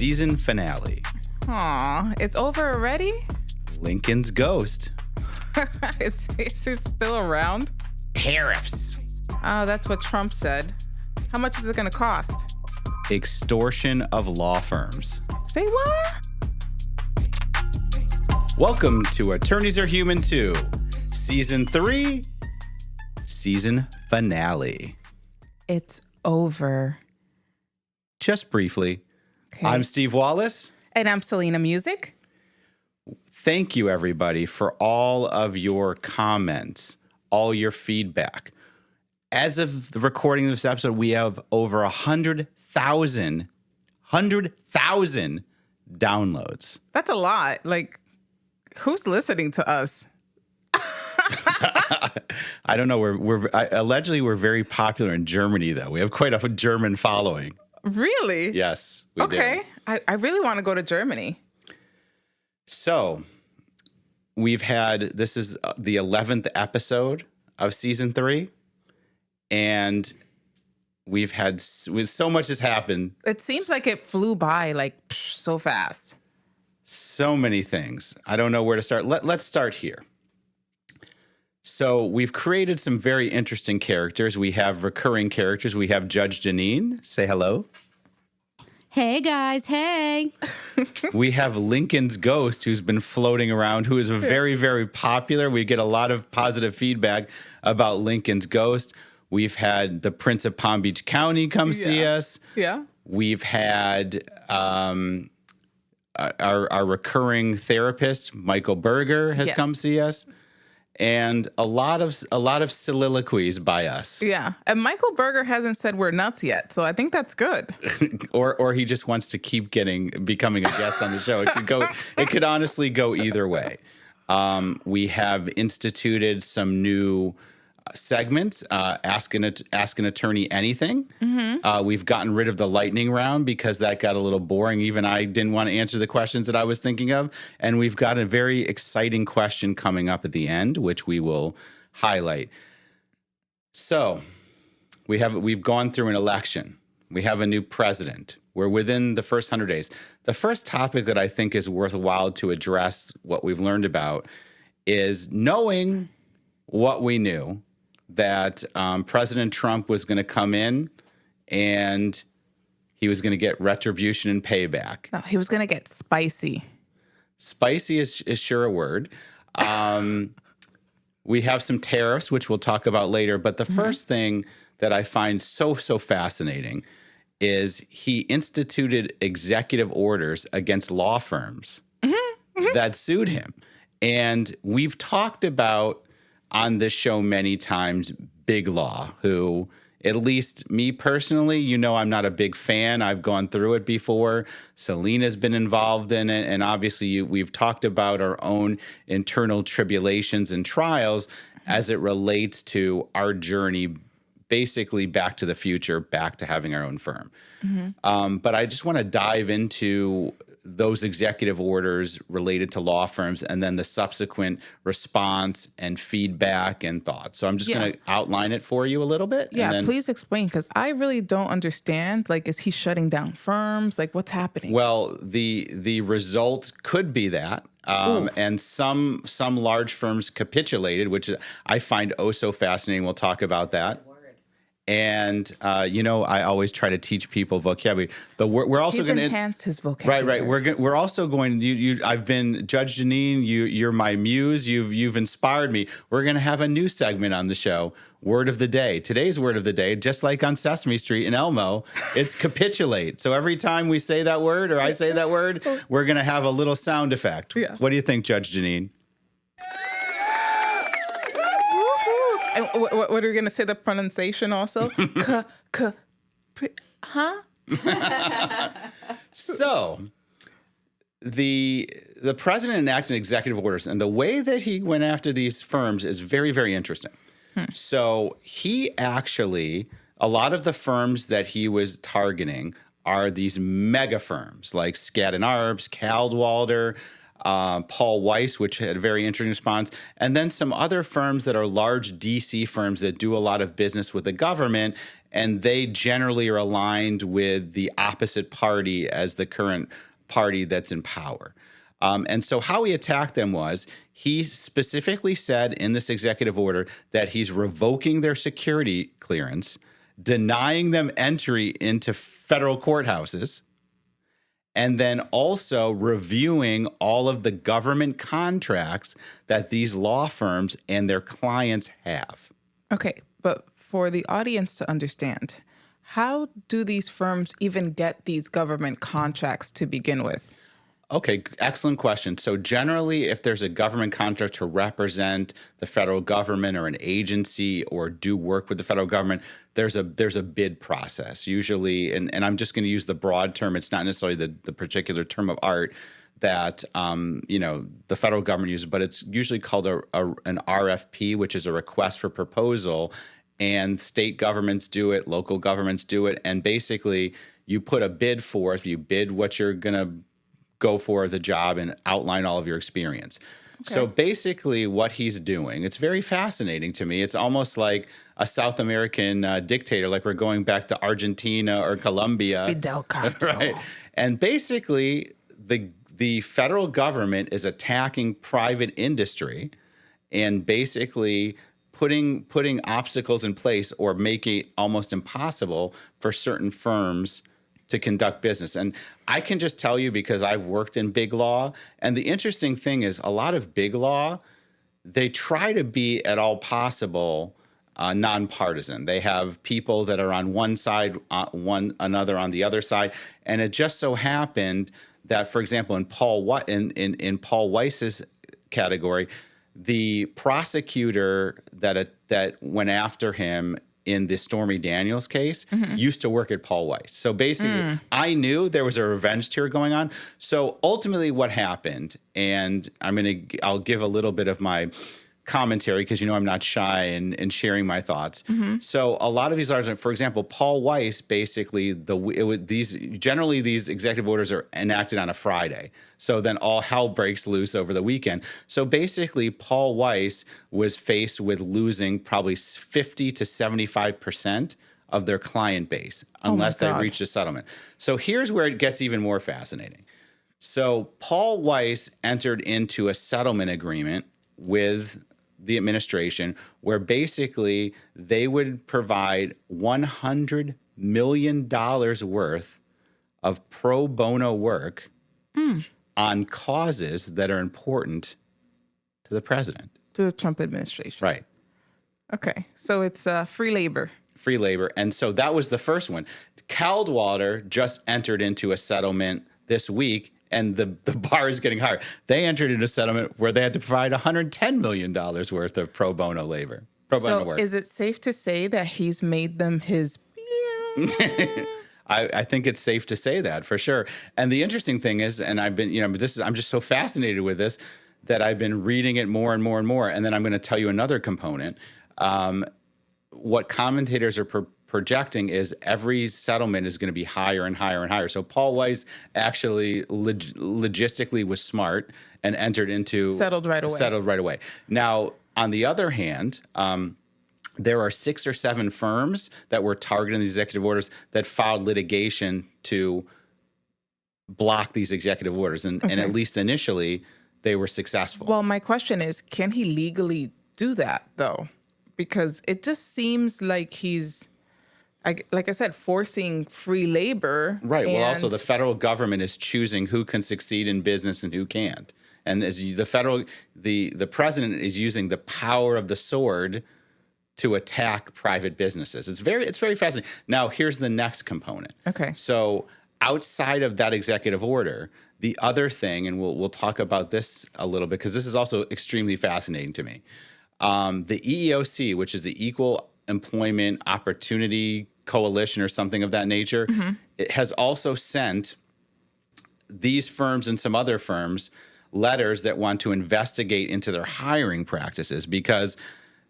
season finale. Aw, it's over already? Lincoln's ghost. Is it still around? Tariffs. Oh, that's what Trump said. How much is it going to cost? Extortion of law firms. Say what? Welcome to Attorneys Are Human Too, Season 3, Season Finale. It's over. Just briefly, Okay. I'm Steve Wallace. And I'm Celena Music. Thank you, everybody, for all of your comments, all your feedback. As of the recording of this episode, we have over 100,000 downloads. That's a lot. Like, who's listening to us? I don't know. Allegedly we're very popular in Germany, though. We have quite a German following. Really? Yes, we do. Okay. I really want to go to Germany. So this is the 11th episode of season 3. And so much has happened. It seems like it flew by like so fast. So many things. I don't know where to start. Let's start here. So we've created some very interesting characters. We have recurring characters. We have Judge Janine. Say hello. Hey, guys. Hey. We have Lincoln's ghost, who's been floating around, who is very, very popular. We get a lot of positive feedback about Lincoln's ghost. We've had the Prince of Palm Beach County come see us. Yeah. We've had our recurring therapist, Michael Berger, has come see us. And a lot of soliloquies by us. Yeah. And Michael Berger hasn't said we're nuts yet, so I think that's good. or he just wants to keep becoming a guest on the show. It could honestly go either way. We have instituted some new segments, ask an attorney anything. Mm-hmm. We've gotten rid of the lightning round because that got a little boring. Even I didn't want to answer the questions that I was thinking of. And we've got a very exciting question coming up at the end, which we will highlight. So we've gone through an election. We have a new president. We're within the first 100 days. The first topic that I think is worthwhile to address, what we've learned about, is knowing what we knew, that President Trump was going to come in and he was going to get retribution and payback. No, he was going to get spicy. Spicy is sure a word. We have some tariffs, which we'll talk about later. But the first thing that I find so fascinating is he instituted executive orders against law firms that sued him. And we've talked about on this show many times, Big Law, who, at least me personally, I'm not a big fan. I've gone through it before. Celena's been involved in it. And obviously, we've talked about our own internal tribulations and trials as it relates to our journey, basically back to the future, back to having our own firm. Mm-hmm. But I just want to dive into those executive orders related to law firms and then the subsequent response and feedback and thoughts. So I'm just going to outline it for you a little bit. Yeah, and then, please explain, because I really don't understand. Like, is he shutting down firms? Like, what's happening? Well, the result could be that. And some large firms capitulated, which I find so fascinating. We'll talk about that. And, I always try to teach people vocabulary. We're also going to enhance his vocabulary. Right. We're also going to, I've been, Judge Janine, you're my muse. You've inspired me. We're going to have a new segment on the show, Word of the Day. Today's Word of the Day, just like on Sesame Street in Elmo, it's capitulate. So every time we say that word or I say that word, we're going to have a little sound effect. Yeah. What do you think, Judge Janine? And what are we going to say, the pronunciation also? So the president enacted executive orders, and the way that he went after these firms is very, very interesting. So he actually, a lot of the firms that he was targeting are these mega firms like Skadden Arps, Caldwalder, Paul Weiss, which had a very interesting response, and then some other firms that are large DC firms that do a lot of business with the government and they generally are aligned with the opposite party as the current party that's in power. And so how he attacked them was he specifically said in this executive order that he's revoking their security clearance, denying them entry into federal courthouses, and then also reviewing all of the government contracts that these law firms and their clients have. Okay, but for the audience to understand, how do these firms even get these government contracts to begin with? Okay, excellent question. So generally, if there's a government contract to represent the federal government or an agency or do work with the federal government, there's a bid process usually, and I'm just going to use the broad term. It's not necessarily the particular term of art that the federal government uses, but it's usually called an RFP, which is a request for proposal, and state governments do it, local governments do it, and basically you put a bid forth, you bid what you're going to go for the job and outline all of your experience. Okay. So basically what he's doing, it's very fascinating to me. It's almost like a South American dictator, like we're going back to Argentina or Colombia. Fidel Castro. Right? And basically the federal government is attacking private industry and basically putting obstacles in place or making it almost impossible for certain firms to conduct business. And I can just tell you because I've worked in big law. And the interesting thing is a lot of big law, they try to be at all possible nonpartisan. They have people that are on one side, another on the other side. And it just so happened that, for example, in Paul Weiss's category, the prosecutor that went after him in the Stormy Daniels case used to work at Paul Weiss. So basically, I knew there was a revenge tour going on. So ultimately what happened, and I'll give a little bit of my commentary because I'm not shy in sharing my thoughts. So a lot of these are, for example, Paul Weiss, basically these executive orders are enacted on a Friday. So then all hell breaks loose over the weekend. So basically Paul Weiss was faced with losing probably 50 to 75% of their client base unless they reached a settlement. So here's where it gets even more fascinating. So Paul Weiss entered into a settlement agreement with the administration where basically they would provide $100 million worth of pro bono work on causes that are important to the president. To the Trump administration. Right. Okay. So it's free labor. Free labor. And so that was the first one. Caldwater just entered into a settlement this week, and the bar is getting higher. They entered into a settlement where they had to provide $110 million worth of pro bono labor. Bono work. Is it safe to say that he's made them his... I think it's safe to say that for sure. And the interesting thing is, and I've been, I'm just so fascinated with this that I've been reading it more and more and more. And then I'm going to tell you another component. What commentators are projecting is every settlement is going to be higher and higher and higher. So Paul Weiss actually logistically was smart and entered into settled right away. Now, on the other hand, there are 6 or 7 firms that were targeting the executive orders that filed litigation to block these executive orders. And at least initially, they were successful. Well, my question is, can he legally do that, though? Because it just seems like he's, like I said, forcing free labor. Right. Well, also, the federal government is choosing who can succeed in business and who can't. And as the president is using the power of the sword to attack private businesses. It's very fascinating. Now, here's the next component. Okay. So outside of that executive order, the other thing, and we'll talk about this a little bit because this is also extremely fascinating to me. The EEOC, which is the Equal Employment Opportunity Coalition or something of that nature, it has also sent these firms and some other firms letters that want to investigate into their hiring practices because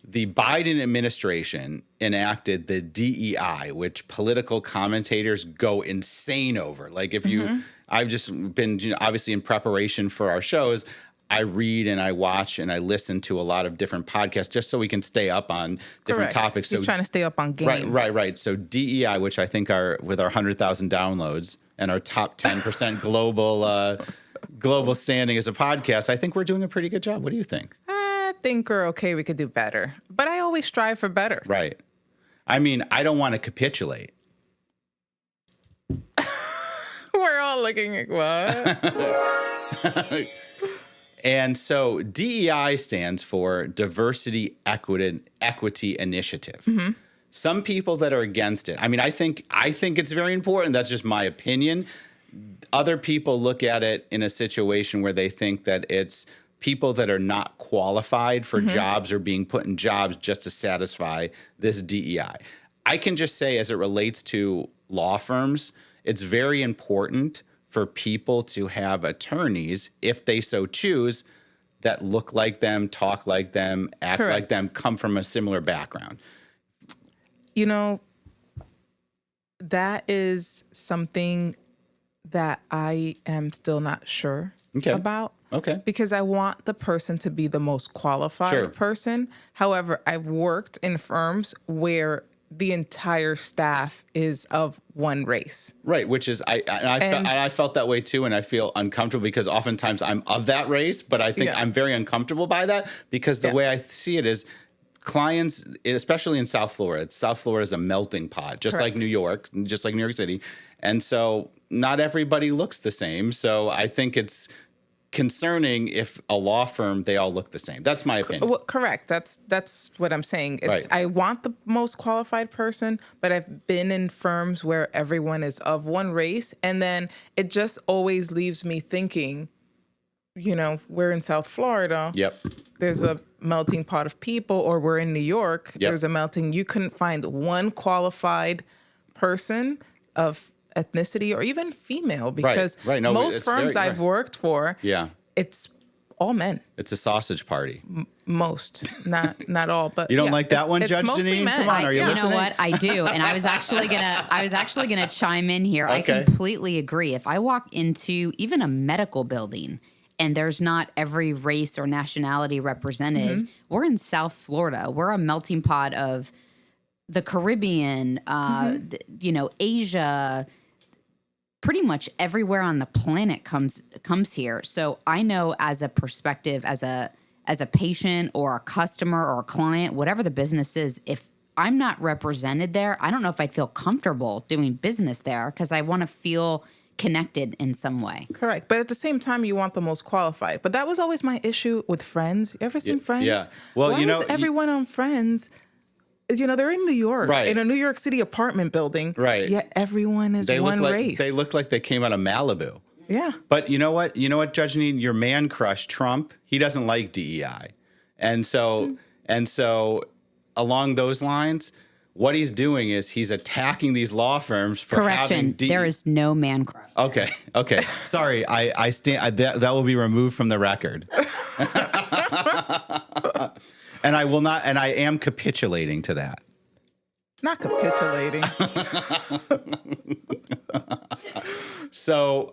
the Biden administration enacted the DEI, which political commentators go insane over. Like if you, I've just been, obviously in preparation for our shows, I read and I watch and I listen to a lot of different podcasts just so we can stay up on different Correct. topics. He's trying to stay up on game. Right. So DEI, which I think are with our 100,000 downloads and our top 10% global standing as a podcast, I think we're doing a pretty good job. What do you think? I think we're okay. We could do better, but I always strive for better. Right. I mean, I don't want to capitulate. We're all looking at what? And so DEI stands for Diversity, Equity Initiative. Mm-hmm. Some people that are against it, I mean, I think it's very important. That's just my opinion. Other people look at it in a situation where they think that it's people that are not qualified for jobs or being put in jobs just to satisfy this DEI. I can just say, as it relates to law firms, it's very important for people to have attorneys, if they so choose, that look like them, talk like them, act Correct. like them, come from a similar background. You know, that is something that I am still not sure about. Okay. Because I want the person to be the most qualified person. However, I've worked in firms where the entire staff is of one race. Right, which is I felt that way too, and I feel uncomfortable because oftentimes I'm of that race, but I think I'm very uncomfortable by that because the way I see it is clients, especially in South Florida, South Florida is a melting pot, just like New York, just like New York City, and so not everybody looks the same. So I think it's concerning if a law firm, they all look the same. That's my opinion. Well, correct. That's what I'm saying. It's I want the most qualified person, but I've been in firms where everyone is of one race, and then it just always leaves me thinking, you know, we're in South Florida. Yep. There's a melting pot of people, or we're in New York. Yep. There's a melting. You couldn't find one qualified person of ethnicity or even female, because No, most firms I've worked for, it's all men. It's a sausage party. Most, not all, but you don't like that one, Judge Janine? Come on, are you listening? You know what? I do, and I was actually gonna chime in here. Okay. I completely agree. If I walk into even a medical building and there's not every race or nationality represented, we're in South Florida. We're a melting pot of the Caribbean, Asia. Pretty much everywhere on the planet comes here. So I know, as a perspective, as a patient or a customer or a client, whatever the business is, if I'm not represented there, I don't know if I'd feel comfortable doing business there, because I want to feel connected in some way. Correct. But at the same time, you want the most qualified. But that was always my issue with Friends. You ever seen Friends? Yeah. Well, why is everyone on Friends? You know, they're in New York, in a New York City apartment building, yet everyone is one race. They look like they came out of Malibu. Yeah. But you know what, Judge Janine, your man crush, Trump, he doesn't like DEI. And so along those lines, what he's doing is he's attacking these law firms for having DEI. There is no man crush. Okay. Sorry, I stand. That will be removed from the record. And I will not, and I am capitulating to that. Not capitulating. So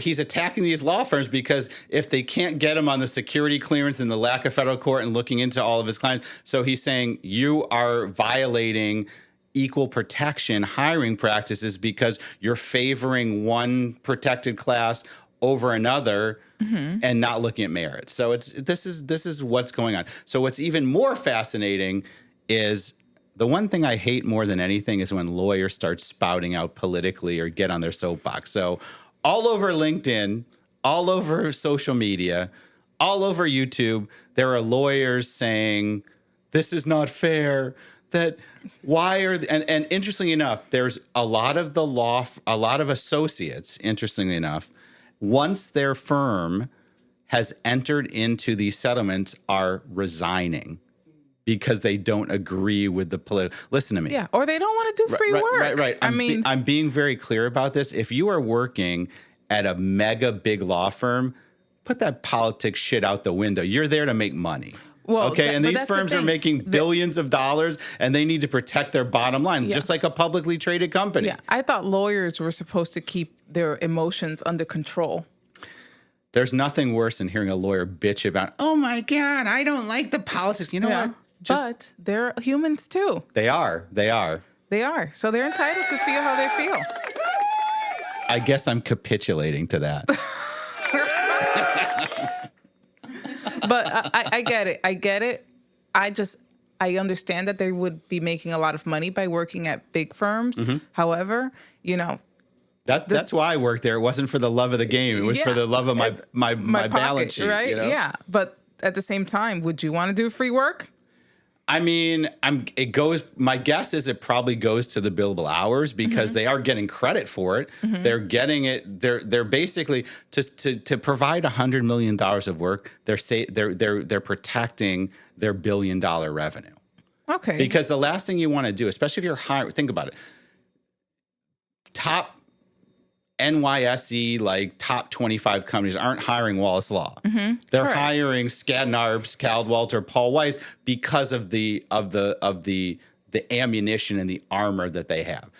he's attacking these law firms because if they can't get him on the security clearance and the lack of federal court and looking into all of his clients, so he's saying you are violating equal protection hiring practices because you're favoring one protected class over another and not looking at merit. So this is what's going on. So what's even more fascinating is the one thing I hate more than anything is when lawyers start spouting out politically or get on their soapbox. So all over LinkedIn, all over social media, all over YouTube, there are lawyers saying this is not fair. That why are and interestingly enough, there's a lot of associates, interestingly enough, once their firm has entered into these settlements, are resigning because they don't agree with the political. Listen to me. Yeah, or they don't want to do free work. Right. I'm being very clear about this. If you are working at a mega big law firm, put that politics shit out the window. You're there to make money. Well, and these firms are making billions of dollars, and they need to protect their bottom line, just like a publicly traded company. Yeah, I thought lawyers were supposed to keep their emotions under control. There's nothing worse than hearing a lawyer bitch about, oh my God, I don't like the politics. You know what? But they're humans too. They are. They are. So they're entitled to feel how they feel. I guess I'm capitulating to that. But I get it. I understand that they would be making a lot of money by working at big firms. Mm-hmm. However, that's why I worked there. It wasn't for the love of the game. It was for the love of my pocket, balance sheet, right? Yeah. But at the same time, would you want to do free work? I mean, my guess is it probably goes to the billable hours because they are getting credit for it. Mm-hmm. They're getting it. They're basically to provide $100 million of work. They're protecting their $1 billion revenue. Okay. Because the last thing you want to do, especially if you're hiring, think about it. Top NYSE, like top 25 companies aren't hiring Wallace Law. Mm-hmm. They're hiring Skadden Arps, Caldwell, Paul Weiss because of the ammunition and the armor that they have.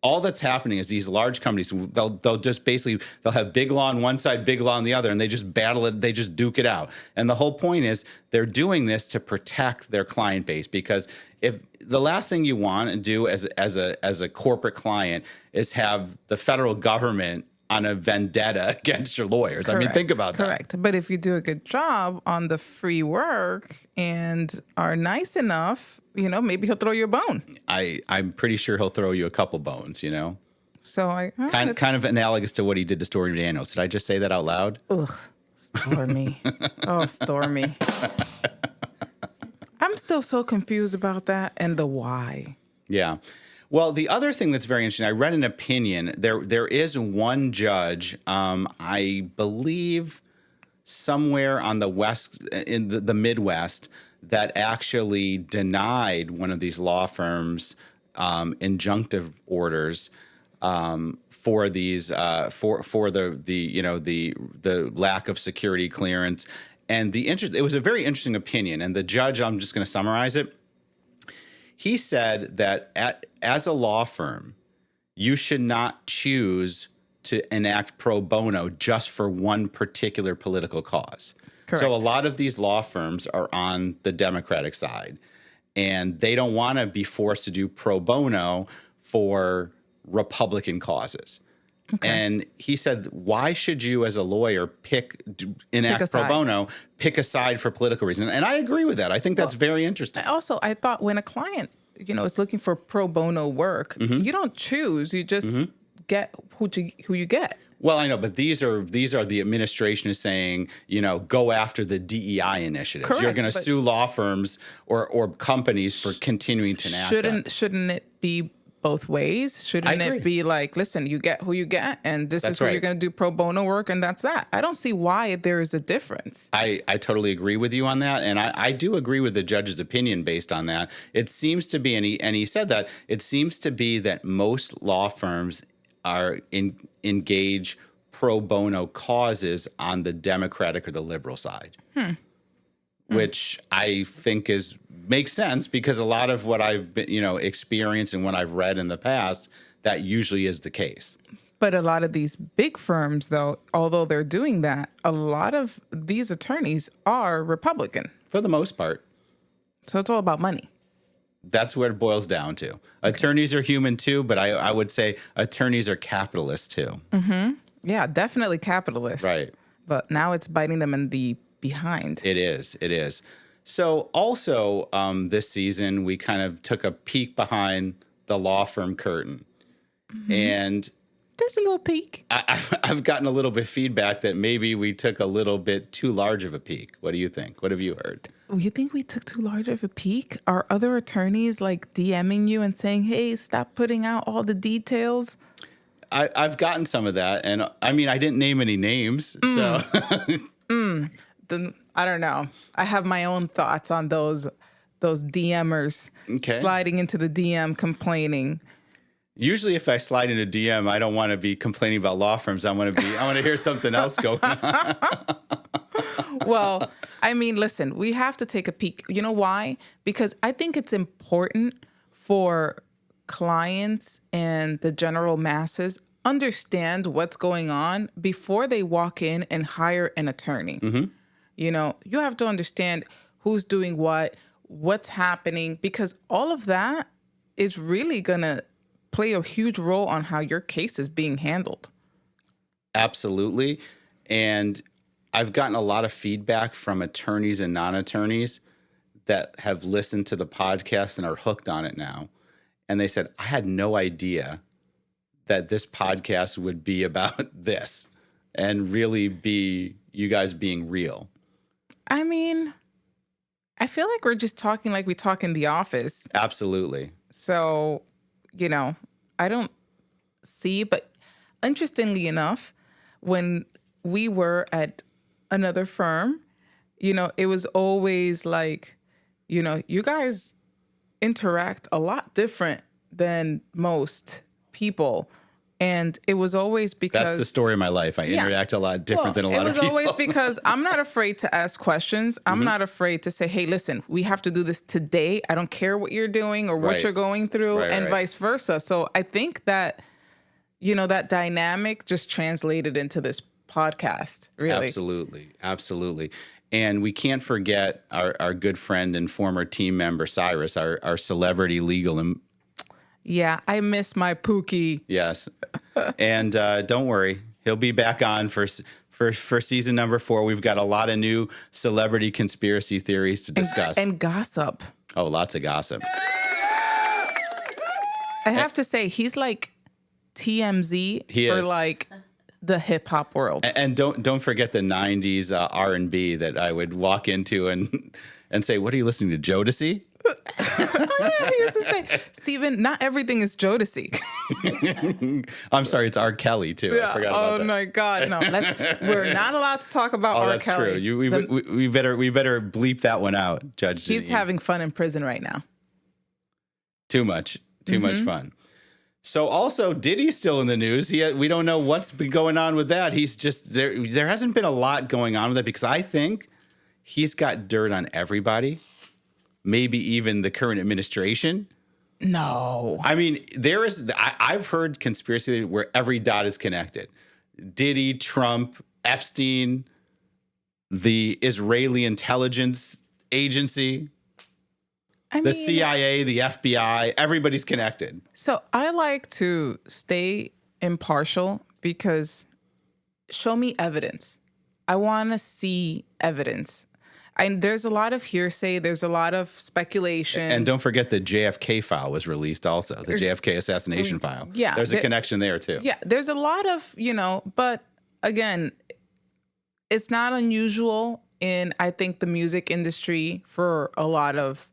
All that's happening is these large companies, they'll just basically, they'll have big law on one side, big law on the other, and they just battle it, they just duke it out. And the whole point is they're doing this to protect their client base, because if the last thing you want to do as a corporate client is have the federal government on a vendetta against your lawyers. Correct. I mean, think about that. Correct. But if you do a good job on the free work and are nice enough, maybe he'll throw you a bone. I'm pretty sure he'll throw you a couple bones, So kind of analogous to what he did to Stormy Daniels. Did I just say that out loud? Ugh, Stormy. Oh, Stormy. I'm still so confused about that and the why. Yeah. Well, the other thing that's very interesting, I read an opinion. There is one judge, I believe, somewhere on the west, in the Midwest, that actually denied one of these law firms injunctive orders for these for the lack of security clearance. And it was a very interesting opinion. And the judge, I'm just going to summarize it. He said that as a law firm, you should not choose to enact pro bono just for one particular political cause. Correct. So a lot of these law firms are on the Democratic side, and they don't want to be forced to do pro bono for Republican causes. Okay. And he said, why should you as a lawyer enact pro bono, pick a side for political reasons? And I agree with that. I think that's very interesting. I thought when a client, is looking for pro bono work, you don't choose, you just get who you get. Well, I know, but these are the administration is saying, go after the DEI initiatives. Correct, you're going to sue law firms or companies for continuing to enact that. Shouldn't it be both ways? Shouldn't it be like, listen, you get who you get, and this is where you're going to do pro bono work, and that's that? I don't see why there is a difference. I totally agree with you on that, and I do agree with the judge's opinion based on that. It seems to be, and he said that, it seems to be that most law firms are engage pro bono causes on the Democratic or the liberal side. Which I think makes sense, because a lot of what I've been, experienced and what I've read in the past, that usually is the case. But a lot of these big firms, though, although they're doing that, a lot of these attorneys are Republican. For the most part. So it's all about money. That's what it boils down to. Okay. Attorneys are human too, but I would say attorneys are capitalists too. Mm-hmm. Yeah, definitely capitalists. Right. But now it's biting them in the behind. It is. So also this season, we kind of took a peek behind the law firm curtain. Mm-hmm. And just a little peek. I've gotten a little bit of feedback that maybe we took a little bit too large of a peek. What do you think? What have you heard? You think we took too large of a peek? Are other attorneys like DMing you and saying, hey, stop putting out all the details? I've gotten some of that. And I mean, I didn't name any names. So Then I don't know. I have my own thoughts on those DMers sliding into the DM complaining. Usually if I slide into DM, I don't want to be complaining about law firms. I want to hear something else going on. Well, I mean, listen, we have to take a peek. You know why? Because I think it's important for clients and the general masses understand what's going on before they walk in and hire an attorney. You know, you have to understand who's doing what's happening, because all of that is really going to play a huge role on how your case is being handled. Absolutely. And I've gotten a lot of feedback from attorneys and non-attorneys that have listened to the podcast and are hooked on it now. And they said, I had no idea that this podcast would be about this and really be you guys being real. I mean, I feel like we're just talking like we talk in the office. Absolutely. So, you know, I don't see, but interestingly enough, when we were at another firm, you know, it was always like, you know, you guys interact a lot different than most people. And it was always because... That's the story of my life. I interact a lot different than a lot of people. It was always because I'm not afraid to ask questions. I'm not afraid to say, hey, listen, we have to do this today. I don't care what you're doing or what you're going through, and vice versa. So I think that, you know, that dynamic just translated into this podcast, really. Absolutely. Absolutely. And we can't forget our good friend and former team member, Cyrus, our celebrity legal. Yeah, I miss my Pookie. Yes. And don't worry, he'll be back on for season number 4. We've got a lot of new celebrity conspiracy theories to discuss. And gossip. Oh, lots of gossip. I have to say, he's like TMZ for like the hip hop world. And don't forget the 90s R&B that I would walk into and say, what are you listening to, Jodeci? Oh, yeah, he used to say, Steven, not everything is Jodeci. I'm sorry, it's R. Kelly, too. Yeah. I forgot about that. Oh, my God. No, we're not allowed to talk about R. That's Kelly. True. We better bleep that one out, Judge. He's having fun in prison right now. Too much fun. So also, Diddy's still in the news. We don't know what's been going on with that. He's just there. There hasn't been a lot going on with it because I think he's got dirt on everybody. Maybe even the current administration. No. I mean, I've heard conspiracy where every dot is connected. Diddy, Trump, Epstein, the Israeli intelligence agency, the CIA, the FBI, everybody's connected. So I like to stay impartial because show me evidence. I want to see evidence. There's a lot of hearsay. There's a lot of speculation. And don't forget the JFK file was released also, the JFK assassination file. Yeah. There's a connection there, too. Yeah, there's a lot of, but again, it's not unusual in, I think, the music industry for a lot of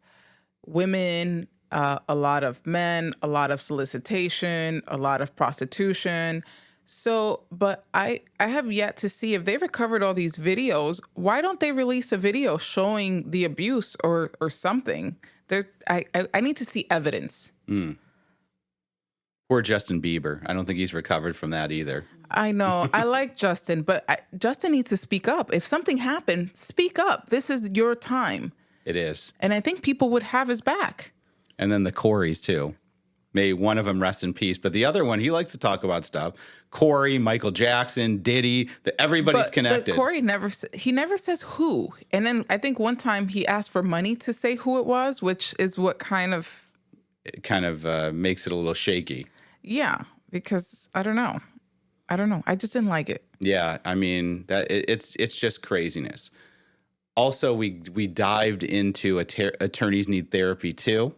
women, a lot of men, a lot of solicitation, a lot of prostitution. So, but I have yet to see if they recovered all these videos. Why don't they release a video showing the abuse or something? I need to see evidence. Poor Justin Bieber. I don't think he's recovered from that either. I know. I like Justin, but Justin needs to speak up. If something happened, speak up. This is your time. It is. And I think people would have his back. And then the Coreys, too. May one of them rest in peace. But the other one, he likes to talk about stuff. Corey, Michael Jackson, Diddy, everybody's connected. But Corey never says who. And then I think one time he asked for money to say who it was, which is what kind of... It kind of makes it a little shaky. Yeah, because I don't know. I just didn't like it. Yeah, I mean, it's just craziness. Also, we dived into attorneys need therapy, too.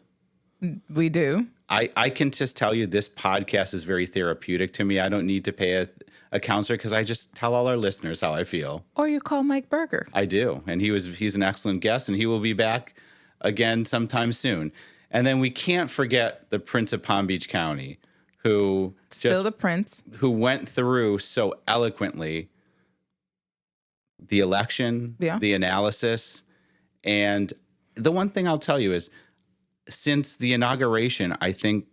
We do. I can just tell you this podcast is very therapeutic to me. I don't need to pay a counselor because I just tell all our listeners how I feel. Or you call Mike Berger. I do. And he's an excellent guest, and he will be back again sometime soon. And then we can't forget the Prince of Palm Beach County, who the prince, who went through so eloquently the election, the analysis. And the one thing I'll tell you is, since the inauguration, I think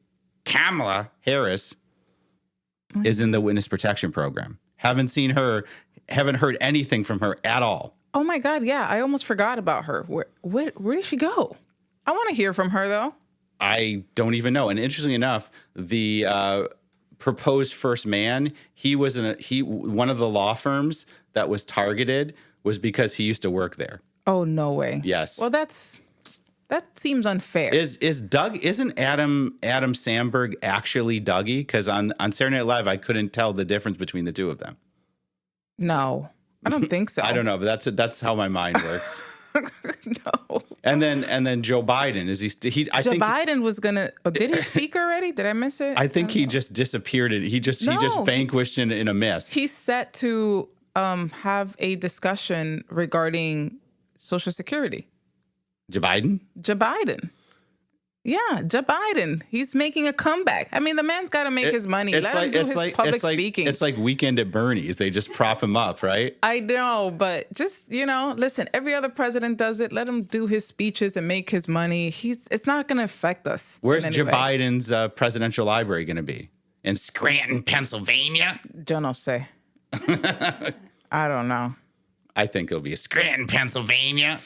Kamala Harris is in the witness protection program. Haven't seen her, haven't heard anything from her at all. Oh my God, yeah. I almost forgot about her. Where did she go? I want to hear from her, though. I don't even know. And interestingly enough, the proposed first man, one of the law firms that was targeted was because he used to work there. Oh, no way. Yes. Well, that seems unfair. Isn't Adam Sandberg actually Dougie? Because on Saturday Night Live, I couldn't tell the difference between the two of them. No, I don't think so. I don't know, but that's how my mind works. No. And then Joe Biden, Biden was gonna. Oh, did he speak already? Did I miss it? I think he just disappeared. He just vanquished in a mist. He's set to have a discussion regarding Social Security. Joe Biden? Joe Biden. Yeah, Joe Biden. He's making a comeback. I mean, the man's got to make his money. Let him do his public speaking. It's like Weekend at Bernie's. They just prop him up, right? I know, but just, listen, every other president does it. Let him do his speeches and make his money. It's not going to affect us. Where's Joe Biden's presidential library going to be? In Scranton, Pennsylvania? Yo no sé. I don't know. I think it'll be Scranton, Pennsylvania.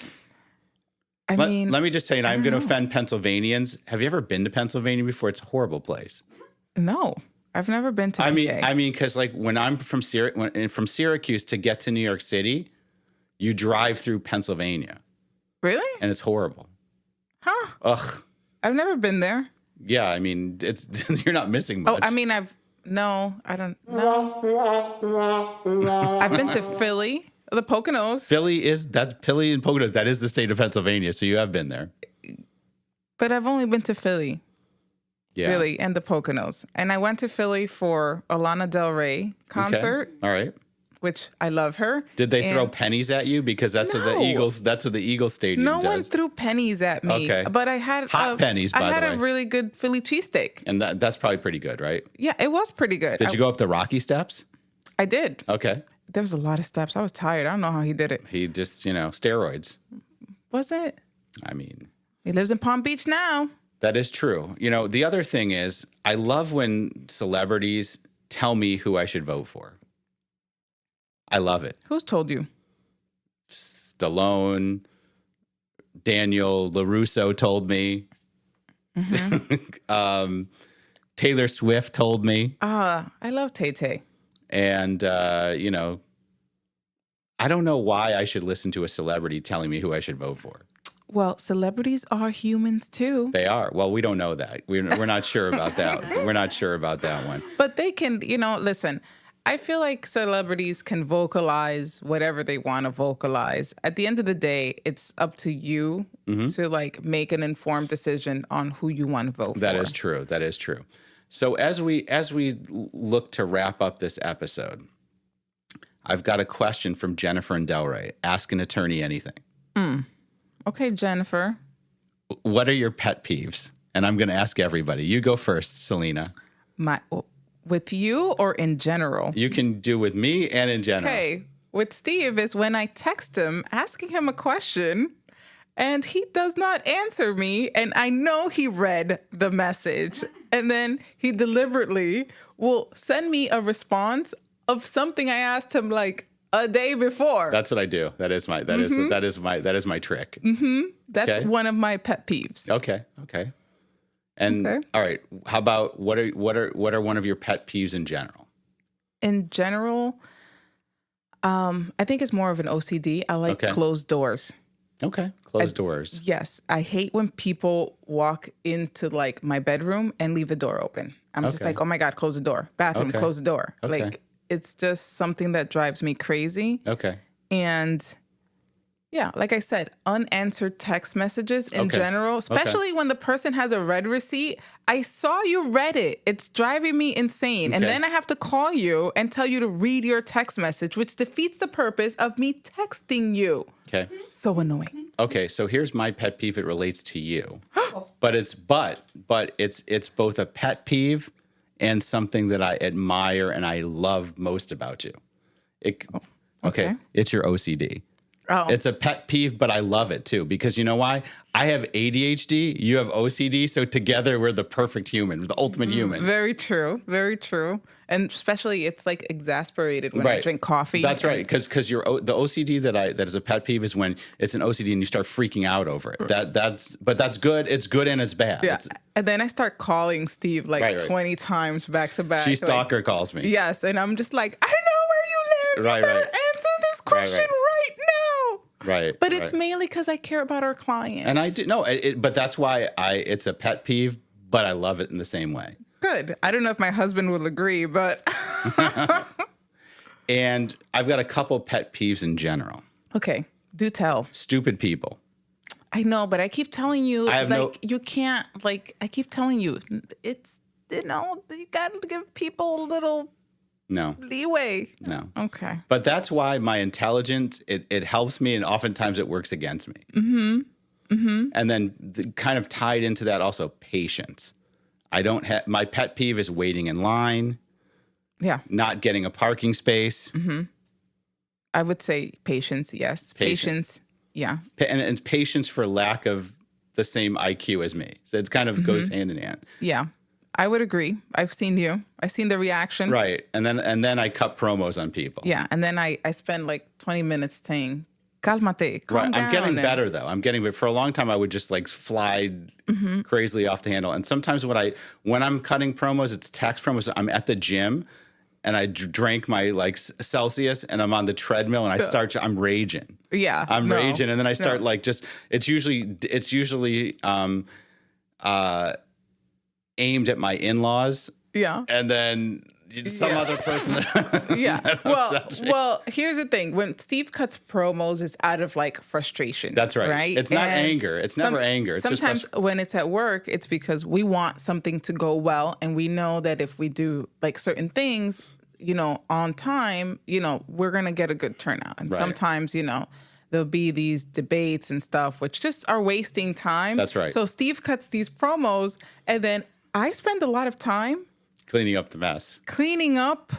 Let me just tell you, I'm going to offend Pennsylvanians. Have you ever been to Pennsylvania before? It's a horrible place. No, I've never been to. I mean, because like when I'm from Syracuse to get to New York City, you drive through Pennsylvania. Really? And it's horrible. Huh? Ugh. I've never been there. Yeah, I mean, you're not missing much. Oh, I mean, I don't know. I've been to Philly. The Poconos. Philly and Poconos. That is the state of Pennsylvania. So you have been there. But I've only been to Philly. Yeah. Philly and the Poconos. And I went to Philly for a Lana Del Rey concert. Okay. All right. Which I love her. Did they throw pennies at you? Because that's what the Eagles stadium does. No one threw pennies at me. Okay. But I had pennies, by the way. I had a really good Philly cheesesteak. And that's probably pretty good, right? Yeah, it was pretty good. Did you go up the Rocky Steps? I did. Okay. There was a lot of steps. I was tired. I don't know how he did it. He just, steroids. Was it? I mean. He lives in Palm Beach now. That is true. The other thing is, I love when celebrities tell me who I should vote for. I love it. Who's told you? Stallone, Daniel LaRusso told me. Mm-hmm. Taylor Swift told me. I love Tay-Tay. And, I don't know why I should listen to a celebrity telling me who I should vote for. Well, celebrities are humans too. They are. Well, we don't know that. We're not sure about that. We're not sure about that one. But they can, listen, I feel like celebrities can vocalize whatever they want to vocalize. At the end of the day, it's up to you to make an informed decision on who you want to vote for. That is true. That is true. So as we look to wrap up this episode, I've got a question from Jennifer and Delray. Ask an attorney anything. Okay, Jennifer. What are your pet peeves? And I'm going to ask everybody. You go first, Celena. With you or in general? You can do with me and in general. Okay. With Steve is when I text him asking him a question and he does not answer me and I know he read the message. And then he deliberately will send me a response of something I asked him like a day before. That's what I do. That is my trick. Mm-hmm. That's one of my pet peeves. Okay. And all right, how about what are one of your pet peeves in general? In general, I think it's more of an OCD. I like closed doors. Okay, closed doors. Yes, I hate when people walk into my bedroom and leave the door open. I'm just like, oh my God, close the door. Bathroom, close the door. Okay. It's just something that drives me crazy. Okay. And yeah, like I said, unanswered text messages in general, especially when the person has a read receipt. I saw you read it. It's driving me insane. And then I have to call you and tell you to read your text message, which defeats the purpose of me texting you. Okay. So annoying. Okay, so here's my pet peeve. It relates to you. but it's both a pet peeve and something that I admire and I love most about you. Okay. It's your OCD. Oh. It's a pet peeve, but I love it too, because you know why? I have ADHD, you have OCD, so together we're the perfect human, the ultimate human. Very true. Very true. And especially it's like exasperated when I drink coffee. That's right, because the OCD that is a pet peeve is when it's an OCD and you start freaking out over it. That's good. It's good and it's bad. Yeah. And then I start calling Steve 20 times back to back. She stalker calls me. Yes, and I'm just like, I know where you live. Right, You better right. answer this question right now. Right. But it's mainly because I care about our clients. And I do but that's why it's a pet peeve, but I love it in the same way. Good. I don't know if my husband will agree, but And I've got a couple pet peeves in general. okay, do tell. Stupid people. I know, but I keep telling you, I have you can't, I keep telling you, it's, you got to give people a little No. leeway. No. Okay. But that's why my intelligence, it helps me, and oftentimes it works against me. Mm-hmm. Mm-hmm. And then kind of tied into that also, patience. I don't have, my pet peeve is waiting in line, Yeah. not getting a parking space. Mm-hmm. I would say patience, yes. Patience. Yeah. And it's patience for lack of the same IQ as me. So it's kind of goes hand in hand. Yeah. I would agree. I've seen you. I've seen the reaction. Right. And then I cut promos on people. Yeah. And then I spend 20 minutes saying, calmate, calm down. I'm getting better though. But for a long time I would just fly crazily off the handle. And sometimes when I'm cutting promos, it's text promos. I'm at the gym and I drank my Celsius and I'm on the treadmill and I'm raging. Yeah. I'm raging. And then I start it's usually aimed at my in-laws. Yeah. And then some other person that yeah. that Well, here's the thing. When Steve cuts promos, it's out of frustration. That's right. Right. It's not anger. It's never anger. It's sometimes just when it's at work, it's because we want something to go well, and we know that if we do certain things, on time, we're gonna get a good turnout. And sometimes, there'll be these debates and stuff, which just are wasting time. That's right. So Steve cuts these promos, and then I spend a lot of time cleaning up the mess. Cleaning up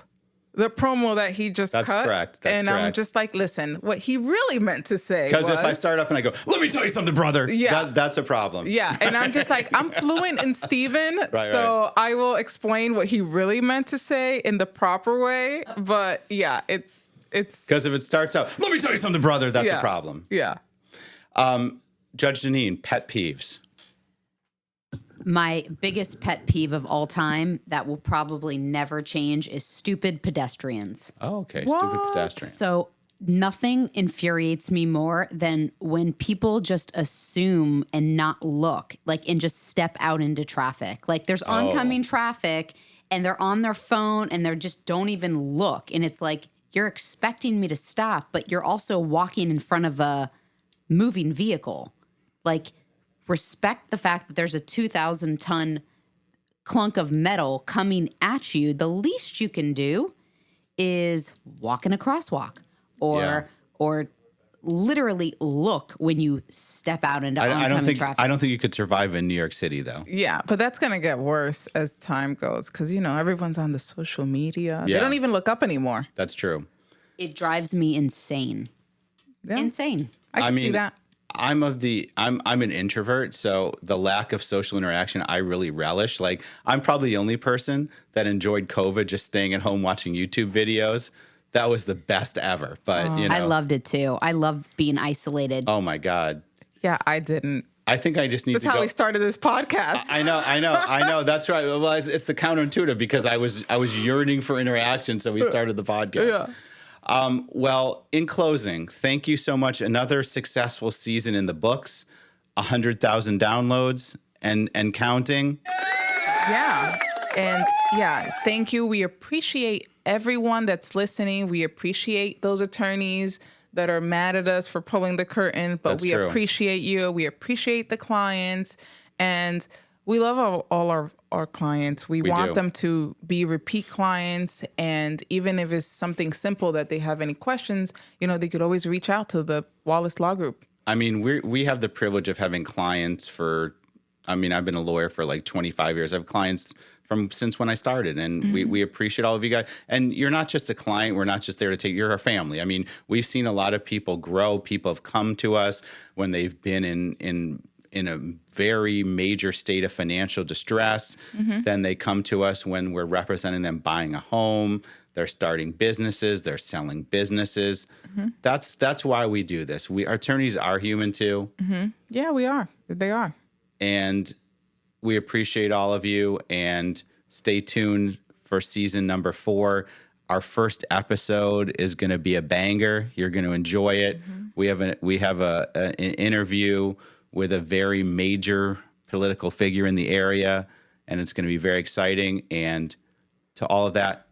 the promo that he just cut. That's correct. I'm just listen, what he really meant to say. Because if I start up and I go, let me tell you something, brother. Yeah. That's a problem. Yeah. And I'm just I'm fluent in Steven. So I will explain what he really meant to say in the proper way. But yeah, it's because if it starts out, let me tell you something, brother, that's a problem. Yeah. Judge Janine, pet peeves. My biggest pet peeve of all time that will probably never change is stupid pedestrians. Oh, okay. Stupid pedestrians. So nothing infuriates me more than when people just assume and not look, and just step out into traffic. There's oncoming traffic and they're on their phone and they just don't even look. And it's you're expecting me to stop, but you're also walking in front of a moving vehicle. Respect the fact that there's a 2,000-ton clunk of metal coming at you. The least you can do is walk in a crosswalk or literally look when you step out into oncoming traffic. I don't think you could survive in New York City, though. Yeah, but that's going to get worse as time goes because, everyone's on the social media. Yeah. They don't even look up anymore. That's true. It drives me insane. Yeah. Insane. I can see that. I'm an introvert, so the lack of social interaction I really relish. I'm probably the only person that enjoyed COVID just staying at home watching YouTube videos. That was the best ever. But I loved it too. I love being isolated. Oh my God. Yeah, I didn't. I think I just need to go. That's how we started this podcast. I know. That's right. Well, it's the counterintuitive because I was yearning for interaction, so we started the podcast. Yeah. Well, in closing, thank you so much. Another successful season in the books, 100,000 downloads and counting. Yeah. And thank you. We appreciate everyone that's listening. We appreciate those attorneys that are mad at us for pulling the curtain, but we appreciate you. We appreciate the clients, and we love all our clients. We want them to be repeat clients. And even if it's something simple that they have any questions, they could always reach out to the Wallace Law Group. I mean, we have the privilege of having clients I've been a lawyer for 25 years. I have clients from since when I started. And we appreciate all of you guys. And you're not just a client. We're not just there to you're our family. I mean, we've seen a lot of people grow. People have come to us when they've been in a very major state of financial distress. Then they come to us when we're representing them buying a home. They're starting businesses. They're selling businesses. That's why we do this. Our attorneys are human too. Yeah, we are. They are. And we appreciate all of you. And stay tuned for season number 4. Our first episode is going to be a banger. You're going to enjoy it. We have an interview with a very major political figure in the area, and it's going to be very exciting. And to all of that,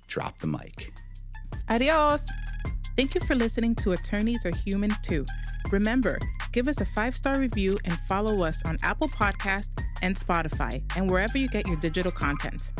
drop the mic. Adios. Thank you for listening to Attorneys Are Human Too. Remember, give us a 5-star review and follow us on Apple Podcasts and Spotify and wherever you get your digital content.